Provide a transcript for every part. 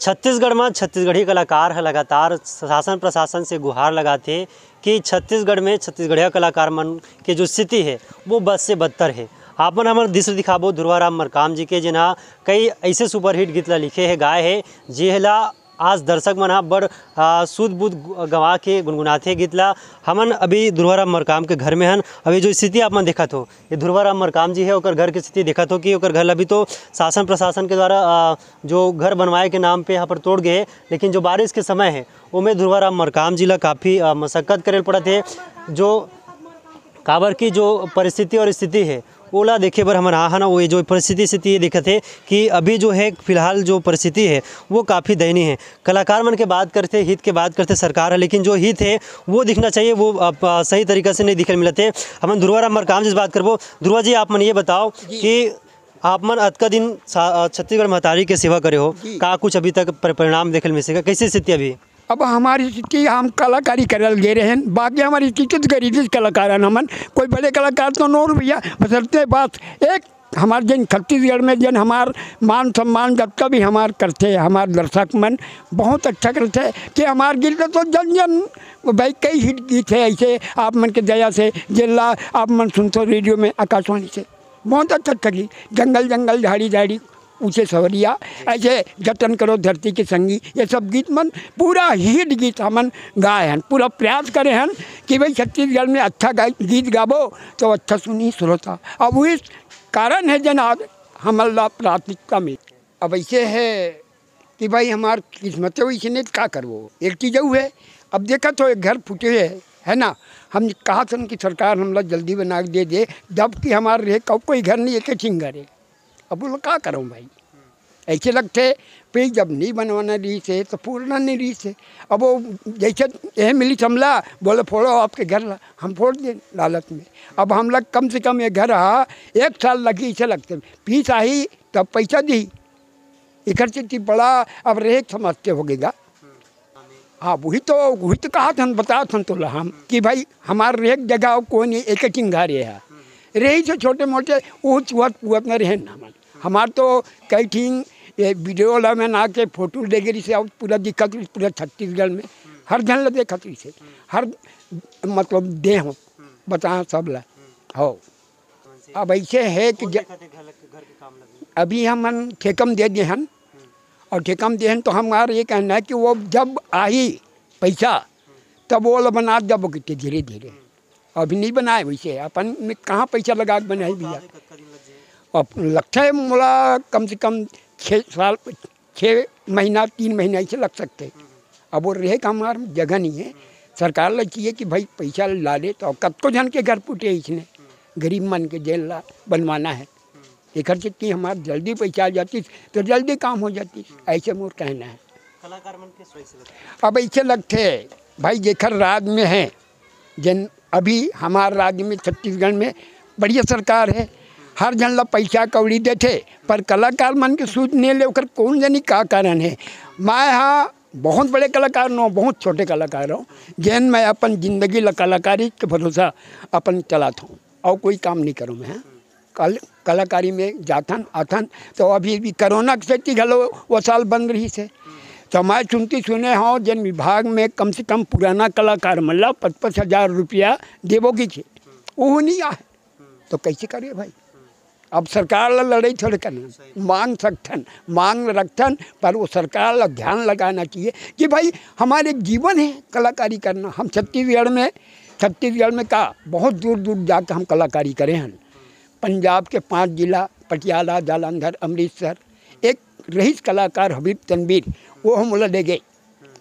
छत्तीसगढ़ में छत्तीसगढ़ी कलाकार है लगातार शासन प्रशासन से गुहार लगाते कि छत्तीसगढ़ में छत्तीसगढ़िया कलाकार मन के जो स्थिति है वो बद से बदतर है। आपन हमारे दृश्य दिखाबो ध्रुवाराम मरकाम जी के जिन्हा कई ऐसे सुपरहिट गीत ला लिखे है गाए है जेहला आज दर्शक मन बड़ सूद बूद गंवा के गुनगुनाते गीत ला। हमन अभी ध्रुवाराम मरकाम के घर में हन। अभी जो स्थिति आप मन देखत हो ये ध्रुवाराम मरकाम जी है ओकर घर की स्थिति देखत हो कि ओकर घर अभी तो शासन प्रशासन के द्वारा जो घर बनवाए के नाम पे यहाँ पर तोड़ गए, लेकिन जो बारिश के समय है उनमें ध्रुवाराम मरकाम जी ला काफ़ी मशक्कत करे पड़त है। जो काबर की जो परिस्थिति और स्थिति है ओला देखे बर हमन आहा ना वो जो परिस्थिति ये दिखत है कि अभी जो है फिलहाल जो परिस्थिति है वो काफ़ी दयनीय है। कलाकार मन के बात करते हित के बात करते सरकार है, लेकिन जो हित है वो दिखना चाहिए वो सही तरीक़ा से नहीं दिखने मिलते। हमन ध्रुवाराम मरकाम जी से बात करबो। ध्रुवा जी आप मन ये बताओ कि आप मन अतका दिन छत्तीसगढ़ महतारी के सेवा करे हो, का कुछ अभी तक परिणाम देखने मिल सके, कैसी स्थिति अभी? अब हमारी स्थिति हम कलाकारी करल गे रहे हैं, बाकी हमारी स्थिति तो गरीब कलाकार हैं। हमन कोई बड़े कलाकार तो नोर भैया बसरते बात एक हमारे जन छत्तीसगढ़ में जन हमार मान सम्मान जब कभी हमार करते हमार दर्शक मन बहुत अच्छा करते हैं कि हमार गीत तो जन जन भाई कई हिट गीत है ऐसे आप मन के दया से जिला आप मन सुनते रेडियो में आकाशवाणी से बहुत अच्छा गीत जंगल जंगल झाड़ी झाड़ी ऊँचे सवरिया ऐसे जतन करो धरती के संगी ये सब गीत मन पूरा हिट गीत हमन गाए हैं। पूरा प्रयास करे हैं कि भाई छत्तीसगढ़ में अच्छा गीत गाबो तो अच्छा सुनी श्रोता। अब वही कारण है जन आज हमारा प्राथमिकता में अब ऐसे है कि भाई हमार किस्मत वैसे नहीं क्या करवो। एक चीज़ वो है अब देखा तो एक घर फूटे है ना, हम कहा था कि सरकार हमला जल्दी बना के दे जबकि हमारे रहे कब कोई घर नहीं एक चिंगर है। अब वो क्या करूँ भाई, ऐसे लगते पे जब नहीं बनवाना रही से तो पूरना नहीं रही से। अब वो जैसे यह मिली समला बोले फोड़ो आपके घर ला, हम फोड़ दे लालच में। अब हम लोग कम से कम ये घर रहा 1 साल लगी इसे लगते फीस आई तब पैसा दी इधर से बड़ा अब रेख समझते हो गएगा। हाँ वही तो कहा था बता था तो हम कि भाई हमारे रेख जगह कोई नहीं एक चिंगारे है रही से छोटे मोटे ऊँच पुअत में रहे ना हमार तो कई ठीक ये वीडियो वाला में ना के फोटो देगी से अब पूरा दिक्कत पूरा छत्तीसगढ़ में हर जन ल देखत से हर मतलब दे हो बता सब ला हो। अब ऐसे है कि अभी हम ठेकम दे दिए हैं और ठेकम दे तो हमारा ये कहना है कि वो जब आई पैसा तब वो बना जब धीरे धीरे अभी नहीं बनाए वैसे अपन में कहाँ पैसा लगा के बनाए भैया। अब लगता है मोला कम से कम 6 महीना 3 महीना ऐसे लग सकते। अब वो रहे का हमारा जगह नहीं है। सरकार लग चाहिए कि भाई पैसा ला ले तो कब को जन के घर पुटे इसने गरीब मन के जेल ला बनवाना है एक से कि हमारा जल्दी पैसा आ जाती तो जल्दी काम हो जाती। ऐसे मोर कहना है। कलाकार मन के अब ऐसे लगते भाई जेखर राज्य में है जन अभी हमारे राज्य में छत्तीसगढ़ में बढ़िया सरकार है, हर जन ला पैसा कौड़ी देते पर कलाकार मन के सूझ नहीं ले कर कौन जानी का कारण है। मैं हाँ बहुत बड़े कलाकार न बहुत छोटे कलाकार हूँ जैन मैं अपन जिंदगी ला कलाकारी के भरोसा अपन चलाता हूँ और कोई काम नहीं करूँ मैं। कलाकारी में जाथन आथन तो अभी भी कोरोना की स्थिति घलो वो साल बंद रही से तो मैं सुनती सुने हाँ जन विभाग में कम से कम पुराना कलाकार मतलब 55,000 रुपया देवोगी थे वो नहीं आए तो कैसे करे भाई। अब सरकार ला लड़ाई थोड़े करना मांग सकथन मांग रखथन पर वो सरकार ला ध्यान लगाना चाहिए कि भाई हमारे जीवन है कलाकारी करना। हम छत्तीसगढ़ में का बहुत दूर दूर जाकर हम कलाकारी करे हैं। पंजाब के 5 जिला पटियाला जालंधर अमृतसर एक रईस कलाकार हबीब तनवीर वो हम ले गए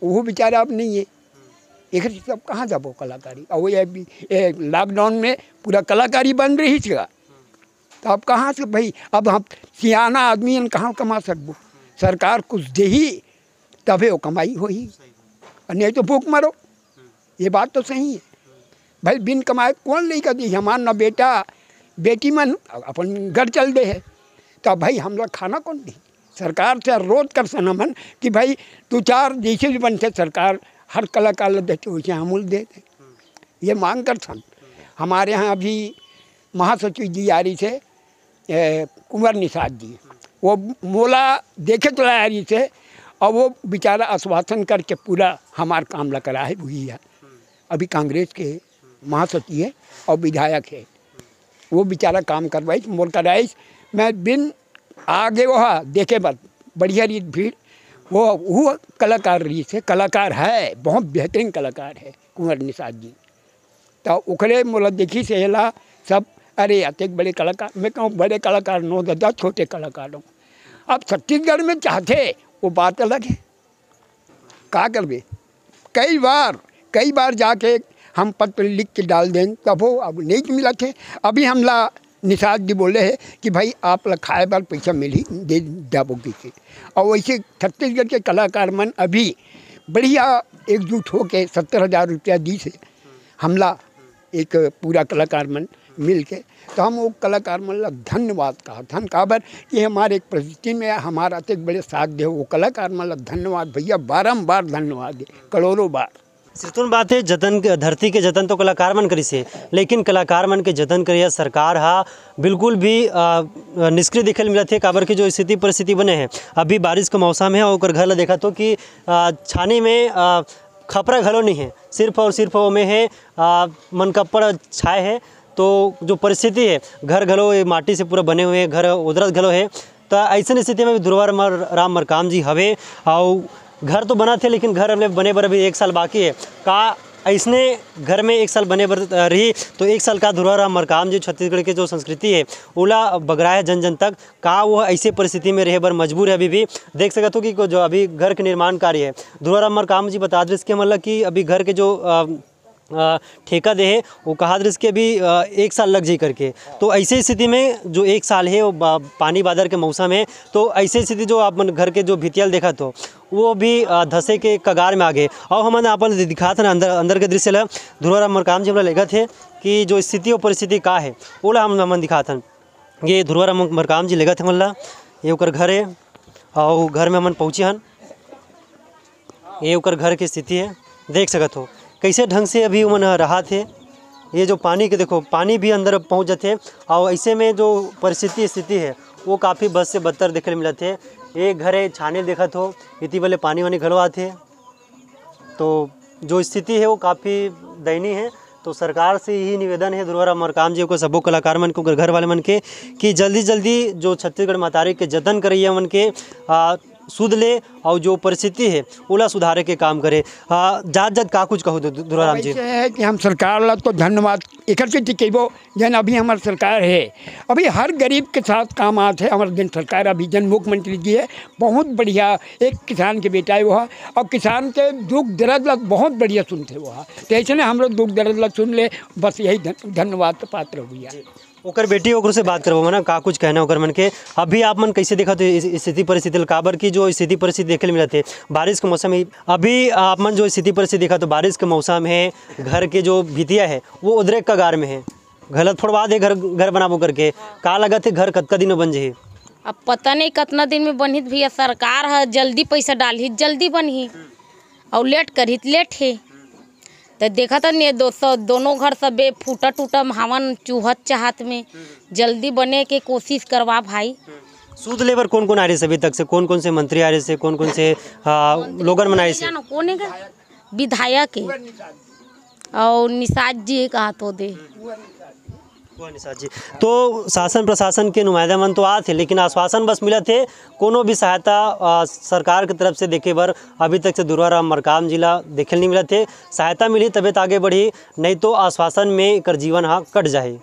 वो बेचारा अब नहीं है एक सब कहाँ जाबो कलाकारी। और ये लॉकडाउन में पूरा कलाकारी बंद रही थी तो अब कहाँ से भाई अब हम सियाना आदमी कहाँ कमा सकबो। सरकार कुछ दे ही तबे वो कमाई हो ही नहीं तो भूख मरो। ये बात तो सही है भाई बिन कमाए कौन नहीं कर दी हमार ना बेटा बेटी मन अपन घर चल दे है तो भाई हम लोग खाना कौन दी। सरकार से रोज कर सना मन कि भाई 2-4 जैसे भी बनते सरकार हर कलाकार देते वैसे अमूल देते ये मांग कर सन। हमारे यहाँ अभी महासचिव जी आ रही से कुंवर निषाद जी वो मोला देखे तो आ रही से और वो बेचारा आश्वासन करके पूरा हमार काम ला करा है वही है। अभी कांग्रेस के महासचिव है और विधायक है, वो बेचारा काम करवाइस मोर कराइस। मैं बिन आगे वह देखे बात बढ़िया रीत भीड़ वो कलाकार रही से कलाकार है, बहुत बेहतरीन कलाकार है कुंवर निषाद जी। तो उखड़े मोला देखी से हेला सब, अरे अति बड़े कलाकार, मैं कहूँ बड़े कलाकार नो दादा छोटे कलाकारों। अब छत्तीसगढ़ में चाहते वो बात अलग है, क्या करबे। कई बार जाके हम पत्र लिख के डाल दें तब वो अब नहीं मिला थे। अभी हमला निषाद जी बोले हैं कि भाई आप ला खाए बार पैसा मिली दे दाबो के। और वैसे छत्तीसगढ़ के कलाकार मन अभी बढ़िया एकजुट हो के 70,000 रुपया दी से हमला एक पूरा कलाकार मन मिल के। तो हम वो कलाकार मन ला धन्यवाद कहा धन काबर कि हमारे एक परिस्थिति में हमारा अति बड़े साथ दे वो कलाकार मन ला धन्यवाद भैया, बारम्बार धन्यवाद दे, करोड़ों बार। सिर्तुन बात है जतन धरती के जतन तो कलाकार मन करी से, लेकिन कलाकार मन के जतन करिया सरकार हा बिल्कुल भी निष्क्रिय दिखे मिलत है। काबर की जो स्थिति परिस्थिति बने हैं, अभी बारिश का मौसम है और घर ला देखा तो कि छानी में खपरा घलो नहीं है, सिर्फ और सिर्फ वो में है मनकप्पड़ छाए है। तो जो परिस्थिति है घर घलो माटी से पूरा बने हुए घर उधरत घलो है। तो ऐसा स्थिति में दुर्वा राम मरकाम जी हवे और घर तो बना थे लेकिन घर हमने बने बर अभी 1 साल बाकी है। का ऐसने घर में 1 साल बने बर रही तो 1 साल का दुर्वा राम मरकाम जी छत्तीसगढ़ के जो संस्कृति है ओला बगराया जन जन तक का वो ऐसे परिस्थिति में रहे बर मजबूर है। अभी भी देख सकते हो कि जो अभी घर के निर्माण कार्य है दुर्वा राम मरकाम जी बता दे इसके मतलब कि अभी घर के जो ठेका दे है वो कहा दृश्य के भी 1 साल लग जाए करके। तो ऐसे स्थिति में जो 1 साल है वो पानी बादर के मौसम है। तो ऐसे स्थिति जो आप घर के जो भितियल देखा तो वो भी धसे के कगार में आ गए। और हमने अपन दिखा था ना अंदर के दृश्य ला दुर्वा राम मरकाम जी हम लगा थे कि जो स्थिति और परिस्थिति का है ओला हम दिखा था। ये दुर्वा राम मरकाम जी लगा थे मतलब ये ओकर घर है और घर में हमन पहुँचे हन। ये ओकर घर की स्थिति है, देख सकत हो कैसे ढंग से अभी उमन रहा थे। ये जो पानी के देखो पानी भी अंदर पहुंच जाते और ऐसे में जो परिस्थिति स्थिति है वो काफ़ी बद से बदतर देखने मिला थे। एक घर है छाने देखा तो इतनी वाले पानी वानी घलो आते। तो जो स्थिति है वो काफ़ी दयनीय है। तो सरकार से यही निवेदन है दुर्वा राम मरकाम जी को सबो कलाकार मन को घर वाले मन के कि जल्दी जो छत्तीसगढ़ महतारी के जतन करिए मन के सुध ले और जो परिस्थिति है ओला सुधारे के काम करे। जात का कुछ कहो दुर्वा राम जी। है कि हम सरकार ला तो धन्यवाद एक टिकेबो जन अभी हमार सरकार है अभी हर गरीब के साथ काम आते है। हमारे जन सरकार अभी जन मुख्यमंत्री जी है बहुत बढ़िया, एक किसान के बेटा है वह और किसान के दुख दर्द ला बहुत बढ़िया सुनते वह। तो ऐसे हम लोग दुख दर्द ला सुन ले, बस यही धन्यवाद पात्र हुआ। ओकर बेटी ओकर से बात करबो ना का कुछ कहना ओकर मन के। अभी आप मन कैसे देखा तो स्थिति परिस्थिति काबर की जो स्थिति परिस्थिति देखे मिला थे बारिश के मौसम है। अभी आप मन जो स्थिति परिस्थिति देखा तो बारिश के मौसम है, घर के जो भितिया है वो उधरेक कगार में है, गलत फोड़वा दे घर बनाबो करके। का लगा थे घर कतका दिन में बन जाही? अब पता नहीं कितना दिन में बनही भैया। सरकार है जल्दी पैसा डालही जल्दी बनही और लेट करही लेट है। तो देखा था नहीं दोनों घर सब फूटा टूटा हवन चूहत चाहत में जल्दी बने के कोशिश करवा भाई। सूद लेबर कौन कौन आ रहे अभी तक से, कौन कौन से मंत्री आ रहे से, कौन कौन से लोगन मनाए से? कौन है विधायक है और निषाद जी कहा तो दे निषाद जी। तो शासन प्रशासन के नुमाइंदा मन तो आते लेकिन आश्वासन बस मिला थे, कोनो भी सहायता सरकार की तरफ से देखे बर अभी तक से दुर्वा राम मरकाम जिला देखे नहीं मिला थे। सहायता मिली तबीयत आगे बढ़ी, नहीं तो आश्वासन में कर जीवन हाँ कट जाए।